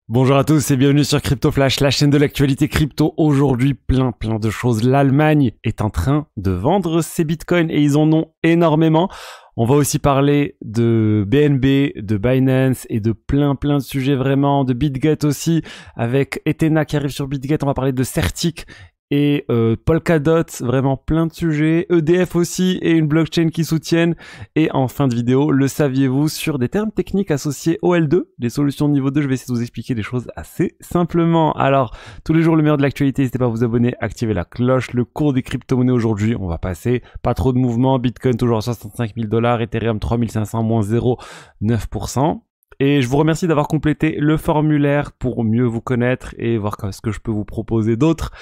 Bonjour à tous et bienvenue sur Crypto Flash, la chaîne de l'actualité crypto. Aujourd'hui, plein de choses. L'Allemagne est en train de vendre ses bitcoins et ils en ont énormément. On va aussi parler de BNB, de Binance et de plein de sujets vraiment, de BitGet aussi, avec Ethena qui arrive sur BitGet. On va parler de Certic et Polkadot, vraiment plein de sujets, EDF aussi et une blockchain qui soutiennent. Et en fin de vidéo, le saviez-vous, sur des termes techniques associés au L2, des solutions de niveau 2, je vais essayer de vous expliquer des choses assez simplement. Alors, tous les jours le meilleur de l'actualité, n'hésitez pas à vous abonner, activer la cloche. Le cours des crypto-monnaies aujourd'hui, on va passer, pas trop de mouvements, Bitcoin toujours à 65 000 $, Ethereum 3500, moins 0,9%. Et je vous remercie d'avoir complété le formulaire pour mieux vous connaître et voir ce que je peux vous proposer d'autre.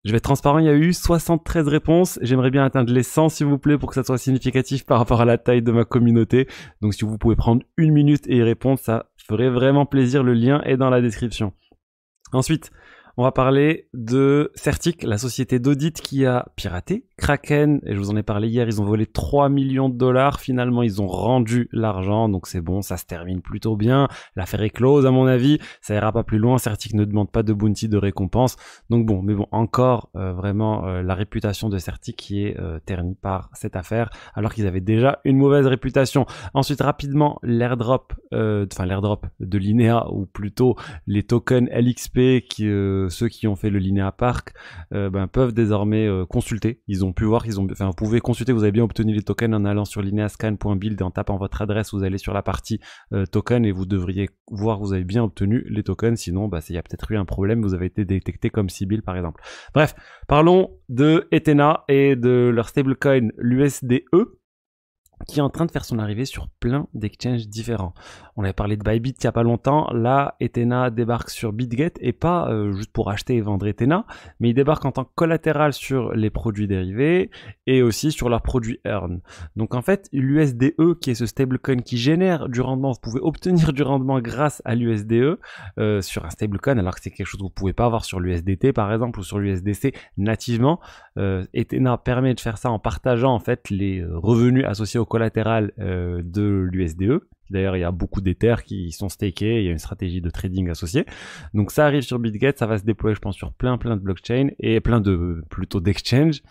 Je vais être transparent, il y a eu 73 réponses. J'aimerais bien atteindre les 100 s'il vous plaît pour que ça soit significatif par rapport à la taille de ma communauté. Donc si vous pouvez prendre une minute et y répondre, ça ferait vraiment plaisir. Le lien est dans la description. Ensuite, on va parler de Certic, la société d'audit qui a piraté Kraken, et je vous en ai parlé hier, ils ont volé 3 millions de $, finalement ils ont rendu l'argent, donc c'est bon, ça se termine plutôt bien, l'affaire est close à mon avis, ça ira pas plus loin, Certic ne demande pas de bounty de récompense, donc bon, mais bon, encore vraiment la réputation de Certic qui est ternie par cette affaire, alors qu'ils avaient déjà une mauvaise réputation. Ensuite, rapidement, l'airdrop de Linea, ou plutôt les tokens LXP, ceux qui ont fait le Linea Park peuvent désormais consulter. Ils ont pu voir vous pouvez consulter, vous avez bien obtenu les tokens en allant sur lineascan.build et en tapant votre adresse, vous allez sur la partie token et vous devriez voir que vous avez bien obtenu les tokens, sinon il y a peut-être eu un problème, vous avez été détecté comme Sibyl par exemple. Bref, parlons de Ethena et de leur stablecoin, l'USDE, qui est en train de faire son arrivée sur plein d'exchanges différents. On avait parlé de Bybit il y a pas longtemps, là Ethena débarque sur BitGet, et pas juste pour acheter et vendre Ethena, mais il débarque en tant que collatéral sur les produits dérivés et aussi sur leurs produits Earn. Donc en fait, l'USDE, qui est ce stablecoin qui génère du rendement, vous pouvez obtenir du rendement grâce à l'USDE sur un stablecoin, alors que c'est quelque chose que vous pouvez pas avoir sur l'USDT par exemple ou sur l'USDC nativement. Ethena permet de faire ça en partageant en fait les revenus associés au collatéral de l'USDE. D'ailleurs, il y a beaucoup d'Ethers qui sont stakés, il y a une stratégie de trading associée. Donc ça arrive sur BitGet, ça va se déployer je pense sur plein de blockchains et plutôt d'exchanges.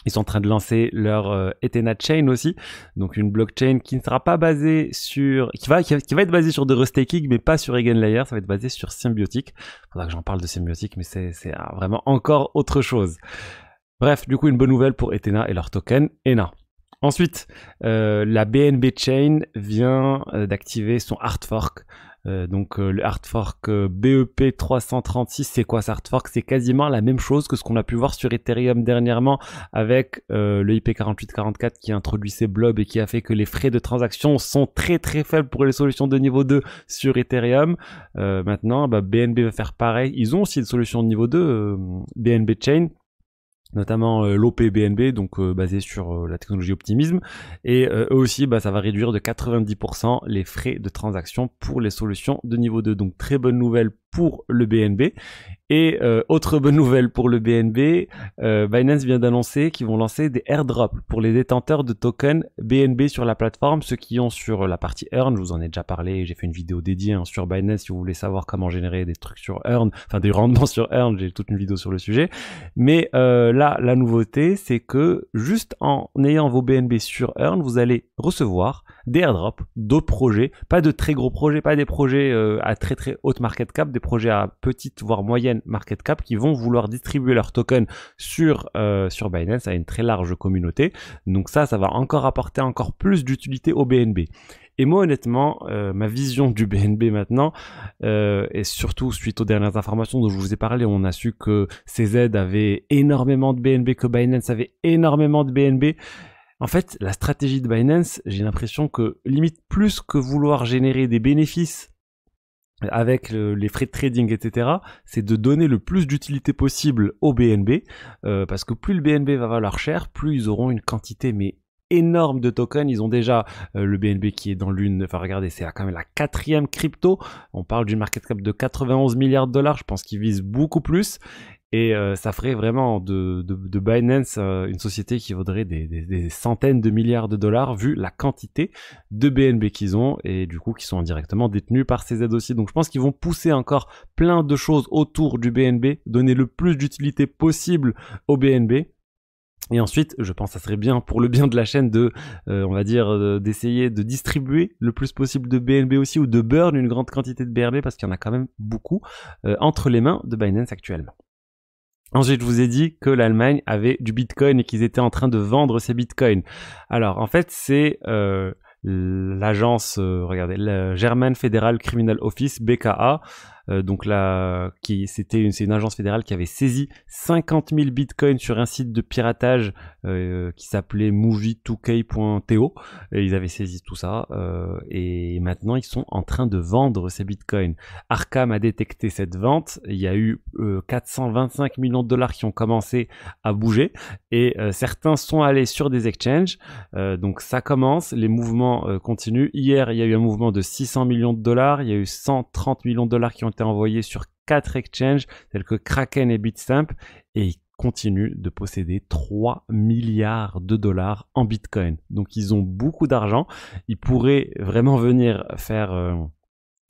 Ils sont en train de lancer leur Ethena Chain aussi, donc une blockchain qui ne sera pas basée sur, qui va être basée sur de restaking, mais pas sur Eigenlayer, ça va être basé sur Symbiotic. Faudra que j'en parle de Symbiotic, mais c'est vraiment encore autre chose. Bref, du coup, une bonne nouvelle pour Ethena et leur token ENA. Ensuite, la BNB Chain vient d'activer son hard fork. Le hard fork BEP 336, c'est quoi ce hard fork? C'est quasiment la même chose que ce qu'on a pu voir sur Ethereum dernièrement avec le IP 4844 qui introduit ses blobs et qui a fait que les frais de transaction sont très faibles pour les solutions de niveau 2 sur Ethereum. Maintenant, BNB va faire pareil. Ils ont aussi une solution de niveau 2, BNB Chain, notamment l'OP-BNB, donc basé sur la technologie Optimism, et eux aussi ça va réduire de 90% les frais de transaction pour les solutions de niveau 2, donc très bonne nouvelle pour le BNB. Et autre bonne nouvelle pour le BNB, Binance vient d'annoncer qu'ils vont lancer des airdrops pour les détenteurs de tokens BNB sur la plateforme, ceux qui ont sur la partie Earn. Je vous en ai déjà parlé, j'ai fait une vidéo dédiée sur Binance si vous voulez savoir comment générer des trucs sur Earn, enfin des rendements sur Earn, j'ai toute une vidéo sur le sujet. Mais là, la nouveauté, c'est que juste en ayant vos BNB sur Earn, vous allez recevoir des airdrops d'autres projets, pas de très gros projets, pas des projets à très haute market cap, des projets à petite voire moyenne market cap qui vont vouloir distribuer leurs tokens sur Binance à une très large communauté. Donc ça va encore apporter encore plus d'utilité au BNB. Et moi honnêtement, ma vision du BNB maintenant, et surtout suite aux dernières informations dont je vous ai parlé, on a su que CZ avait énormément de BNB, que Binance avait énormément de BNB. En fait, la stratégie de Binance, j'ai l'impression que limite plus que vouloir générer des bénéfices avec les frais de trading, etc., c'est de donner le plus d'utilité possible au BNB, parce que plus le BNB va valoir cher, plus ils auront une quantité énorme de tokens. Ils ont déjà le BNB qui est dans l'une, enfin regardez, c'est quand même la 4e crypto, on parle d'une market cap de 91 milliards de $, je pense qu'ils visent beaucoup plus. et ça ferait vraiment de Binance une société qui vaudrait des centaines de milliards de dollars vu la quantité de BNB qu'ils ont et du coup qui sont indirectement détenus par CZ aussi. Donc je pense qu'ils vont pousser encore plein de choses autour du BNB, donner le plus d'utilité possible au BNB. Et ensuite, je pense que ça serait bien pour le bien de la chaîne de, on va dire, d'essayer de distribuer le plus possible de BNB aussi ou de burn une grande quantité de BNB parce qu'il y en a quand même beaucoup entre les mains de Binance actuellement. Ensuite, je vous ai dit que l'Allemagne avait du Bitcoin et qu'ils étaient en train de vendre ces Bitcoins. Alors, en fait, c'est l'agence, regardez, le German Federal Criminal Office, BKA, donc là, c'est une agence fédérale qui avait saisi 50 000 bitcoins sur un site de piratage qui s'appelait movie2k.to. Ils avaient saisi tout ça et maintenant ils sont en train de vendre ces bitcoins. Arkham a détecté cette vente. Il y a eu 425 millions de dollars qui ont commencé à bouger et certains sont allés sur des exchanges. Donc ça commence, les mouvements continuent. Hier, il y a eu un mouvement de 600 millions de dollars. Il y a eu 130 millions de dollars qui ont été envoyés sur 4 exchanges tels que Kraken et Bitstamp et ils continuent de posséder 3 milliards de dollars en Bitcoin. Donc ils ont beaucoup d'argent. Ils pourraient vraiment venir faire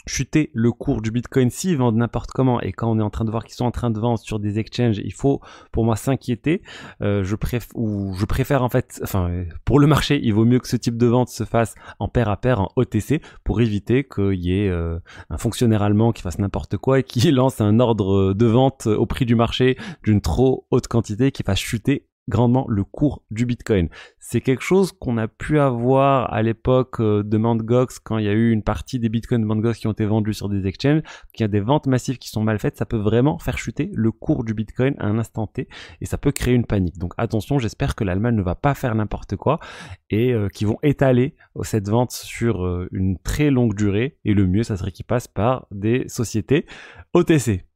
chuter le cours du Bitcoin s'ils vendent n'importe comment et quand on est en train de voir qu'ils sont en train de vendre sur des exchanges, il faut pour moi s'inquiéter. Je préfère en fait, enfin pour le marché, il vaut mieux que ce type de vente se fasse en pair à pair en OTC pour éviter qu'il y ait un fonctionnaire allemand qui fasse n'importe quoi et qui lance un ordre de vente au prix du marché d'une trop haute quantité qui fasse chuter grandement le cours du Bitcoin. C'est quelque chose qu'on a pu avoir à l'époque de Mt. Gox quand il y a eu une partie des Bitcoins de Mt. Gox qui ont été vendus sur des exchanges, qu'il y a des ventes massives qui sont mal faites, ça peut vraiment faire chuter le cours du Bitcoin à un instant T et ça peut créer une panique. Donc attention, j'espère que l'Allemagne ne va pas faire n'importe quoi et qu'ils vont étaler cette vente sur une très longue durée et le mieux ça serait qu'ils passent par des sociétés OTC,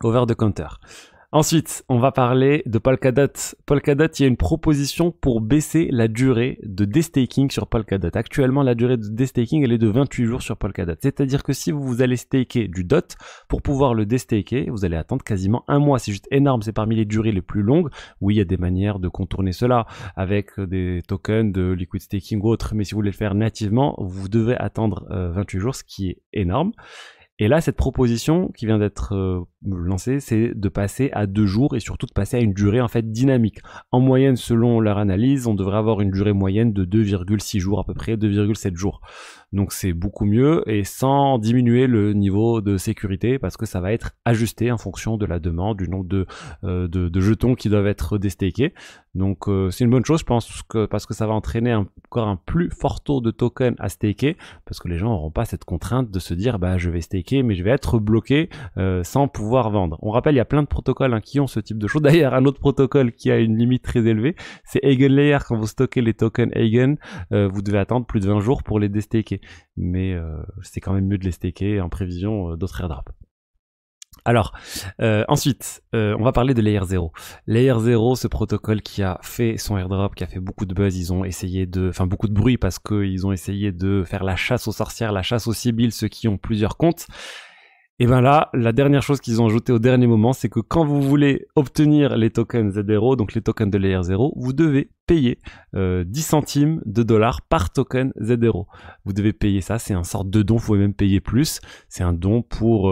over the counter. Ensuite, on va parler de Polkadot. Polkadot, il y a une proposition pour baisser la durée de destaking sur Polkadot. Actuellement, la durée de destaking, elle est de 28 jours sur Polkadot. C'est-à-dire que si vous allez staker du DOT, pour pouvoir le destaker, vous allez attendre quasiment un mois. C'est juste énorme, c'est parmi les durées les plus longues. Oui, il y a des manières de contourner cela avec des tokens de liquid staking ou autres, mais si vous voulez le faire nativement, vous devez attendre 28 jours, ce qui est énorme. Et là, cette proposition qui vient d'être lancée, c'est de passer à 2 jours et surtout de passer à une durée en fait dynamique. En moyenne, selon leur analyse, on devrait avoir une durée moyenne de 2,6 jours à peu près, 2,7 jours. Donc c'est beaucoup mieux et sans diminuer le niveau de sécurité parce que ça va être ajusté en fonction de la demande, du nombre de jetons qui doivent être destakés. Donc c'est une bonne chose, je pense, parce que ça va entraîner encore un plus fort taux de tokens à staker parce que les gens n'auront pas cette contrainte de se dire bah je vais staker mais je vais être bloqué sans pouvoir vendre. On rappelle, il y a plein de protocoles qui ont ce type de choses. D'ailleurs, un autre protocole qui a une limite très élevée, c'est Eigenlayer. Quand vous stockez les tokens Eigen, vous devez attendre plus de 20 jours pour les destaker. Mais c'est quand même mieux de les staker en prévision d'autres airdrops. Alors, ensuite, on va parler de Layer 0. Layer 0, ce protocole qui a fait son airdrop, qui a fait beaucoup de buzz, ils ont essayé beaucoup de bruit parce qu'ils ont essayé de faire la chasse aux sorcières, la chasse aux Sibyl, ceux qui ont plusieurs comptes. Et ben là, la dernière chose qu'ils ont ajouté au dernier moment, c'est que quand vous voulez obtenir les tokens Z0, donc les tokens de Layer 0, vous devez payer 10 centimes de dollars par token Z0. Vous devez payer ça, c'est un sorte de don, vous pouvez même payer plus. C'est un don pour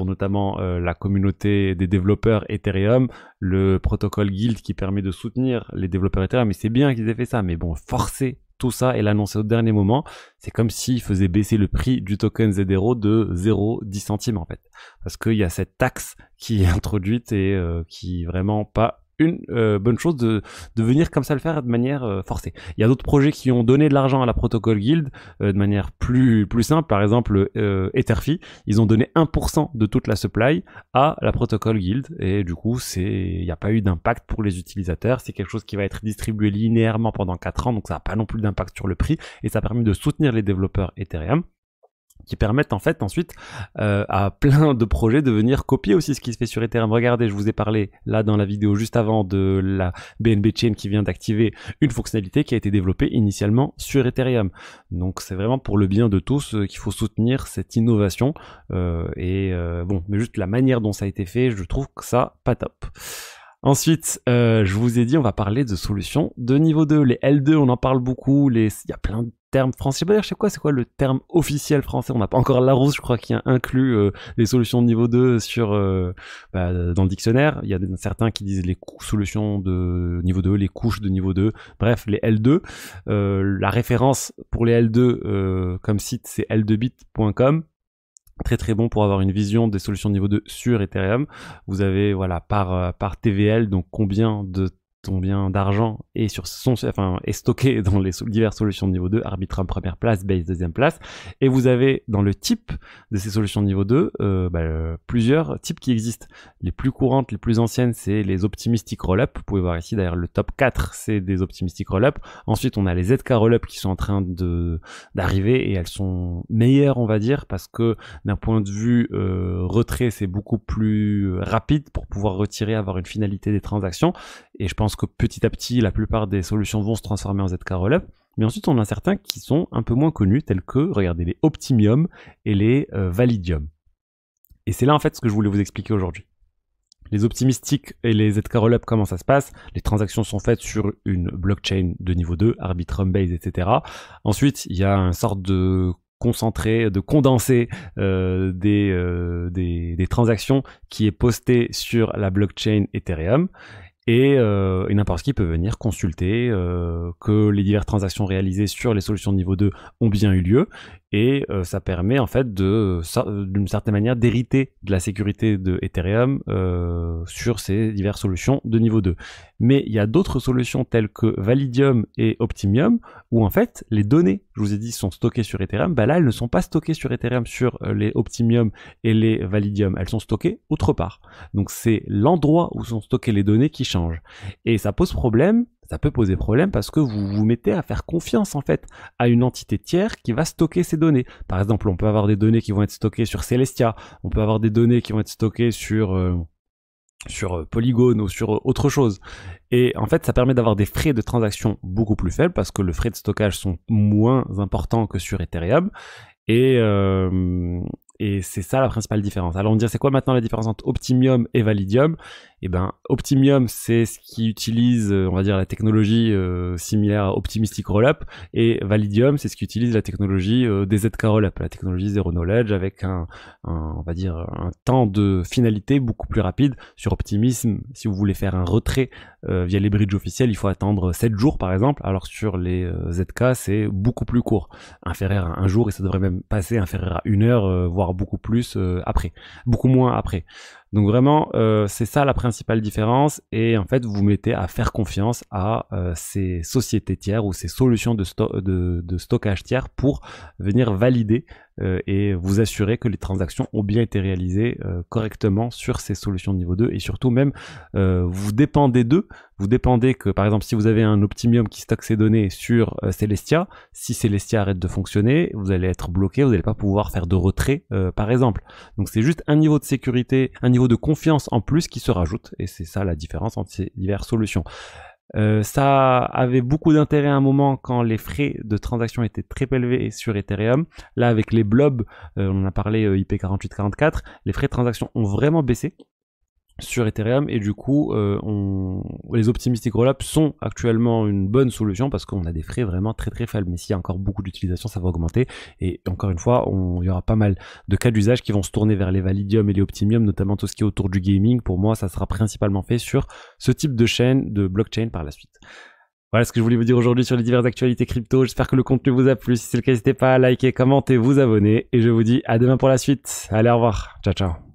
notamment la communauté des développeurs Ethereum, le protocole Guild qui permet de soutenir les développeurs Ethereum, mais c'est bien qu'ils aient fait ça, mais bon, forcément tout ça et l'annoncer au dernier moment, c'est comme s'il faisait baisser le prix du token Z0 de 0,10 centimes en fait. Parce qu'il y a cette taxe qui est introduite et qui est vraiment pas une bonne chose de venir comme ça le faire de manière forcée. Il y a d'autres projets qui ont donné de l'argent à la protocole Guild de manière plus simple. Par exemple, Etherfi, ils ont donné 1% de toute la supply à la protocole Guild et du coup, il n'y a pas eu d'impact pour les utilisateurs. C'est quelque chose qui va être distribué linéairement pendant 4 ans, donc ça n'a pas non plus d'impact sur le prix et ça permet de soutenir les développeurs Ethereum. qui permettent en fait ensuite à plein de projets de venir copier aussi ce qui se fait sur Ethereum. Regardez, je vous ai parlé là dans la vidéo juste avant de la BNB Chain qui vient d'activer une fonctionnalité qui a été développée initialement sur Ethereum. Donc c'est vraiment pour le bien de tous qu'il faut soutenir cette innovation bon, mais juste la manière dont ça a été fait, je trouve que ça pas top. Ensuite, je vous ai dit, on va parler de solutions de niveau 2. Les L2, on en parle beaucoup. Il y a plein de termes français. Je sais pas, c'est quoi le terme officiel français? On n'a pas encore Larousse, je crois, qui a inclus les solutions de niveau 2 dans le dictionnaire. Il y a certains qui disent les solutions de niveau 2, les couches de niveau 2. Bref, les L2. La référence pour les L2 comme site, c'est l2bit.com. Très très bon pour avoir une vision des solutions de niveau 2 sur Ethereum. Vous avez voilà par TVL, donc combien d'argent est stocké dans les diverses solutions de niveau 2, Arbitrum première place, Base deuxième place, et vous avez dans le type de ces solutions de niveau 2 plusieurs types qui existent. Les plus courantes, les plus anciennes, c'est les Optimistic Rollup. Vous pouvez voir ici d'ailleurs le top 4, c'est des Optimistic Rollup. Ensuite on a les ZK Rollup qui sont en train d'arriver et elles sont meilleures, on va dire, parce que d'un point de vue retrait, c'est beaucoup plus rapide pour pouvoir retirer, avoir une finalité des transactions. Et je pense que petit à petit, la plupart des solutions vont se transformer en ZK Rollup. Mais ensuite, on a certains qui sont un peu moins connus, tels que, regardez, les Optimium et les Validium. Et c'est là, en fait, ce que je voulais vous expliquer aujourd'hui. Les Optimistic et les ZK Rollup, comment ça se passe? Les transactions sont faites sur une blockchain de niveau 2, Arbitrum Base, etc. Ensuite, il y a une sorte de condensé des transactions qui est posté sur la blockchain Ethereum. Et n'importe qui peut venir consulter que les diverses transactions réalisées sur les solutions de niveau 2 ont bien eu lieu, et ça permet en fait d'une certaine manière d'hériter de la sécurité de Ethereum sur ces diverses solutions de niveau 2. Mais il y a d'autres solutions telles que Validium et Optimium où en fait les données, je vous ai dit, sont stockées sur Ethereum. Là, elles ne sont pas stockées sur Ethereum sur les Optimium et les Validium, elles sont stockées autre part. Donc c'est l'endroit où sont stockées les données qui change. Et ça pose problème, ça peut poser problème parce que vous vous mettez à faire confiance en fait à une entité tiers qui va stocker ces données. Par exemple, on peut avoir des données qui vont être stockées sur Celestia, on peut avoir des données qui vont être stockées sur Polygon ou sur autre chose. Et en fait, ça permet d'avoir des frais de transaction beaucoup plus faibles parce que les frais de stockage sont moins importants que sur Ethereum. Et c'est ça la principale différence. Alors on dirait, c'est quoi maintenant la différence entre Optimium et Validium? Eh ben, Optimium, c'est ce qui utilise, on va dire, la technologie similaire à Optimistic Rollup, et Validium, c'est ce qui utilise la technologie des ZK Rollup, la technologie Zero Knowledge, avec on va dire, un temps de finalité beaucoup plus rapide. Sur Optimism, si vous voulez faire un retrait via les bridges officiels, il faut attendre 7 jours par exemple, alors que sur les ZK, c'est beaucoup plus court, inférieur à 1 jour, et ça devrait même passer inférieur à 1 heure, voire beaucoup plus beaucoup moins après. Donc vraiment, c'est ça la principale différence, et en fait, vous vous mettez à faire confiance à ces sociétés tiers ou ces solutions de stockage tiers pour venir valider et vous assurer que les transactions ont bien été réalisées correctement sur ces solutions de niveau 2, et surtout même, vous dépendez d'eux. Vous dépendez que, par exemple, si vous avez un Optimium qui stocke ses données sur Celestia, si Celestia arrête de fonctionner, vous allez être bloqué, vous n'allez pas pouvoir faire de retrait, par exemple. Donc c'est juste un niveau de sécurité, un niveau de confiance en plus qui se rajoute, et c'est ça la différence entre ces diverses solutions. Ça avait beaucoup d'intérêt à un moment quand les frais de transaction étaient très élevés sur Ethereum. Là, avec les blobs, on en a parlé, IP4844, les frais de transaction ont vraiment baissé sur Ethereum, et du coup les Optimistic Rollup sont actuellement une bonne solution parce qu'on a des frais vraiment très très faibles, mais s'il y a encore beaucoup d'utilisation, ça va augmenter, et encore une fois, il y aura pas mal de cas d'usage qui vont se tourner vers les Validium et les Optimium, notamment tout ce qui est autour du gaming. Pour moi, ça sera principalement fait sur ce type de chaîne, de blockchain par la suite. Voilà ce que je voulais vous dire aujourd'hui sur les diverses actualités crypto. J'espère que le contenu vous a plu. Si c'est le cas, n'hésitez pas à liker, commenter, vous abonner, et je vous dis à demain pour la suite. Allez, au revoir. Ciao, ciao.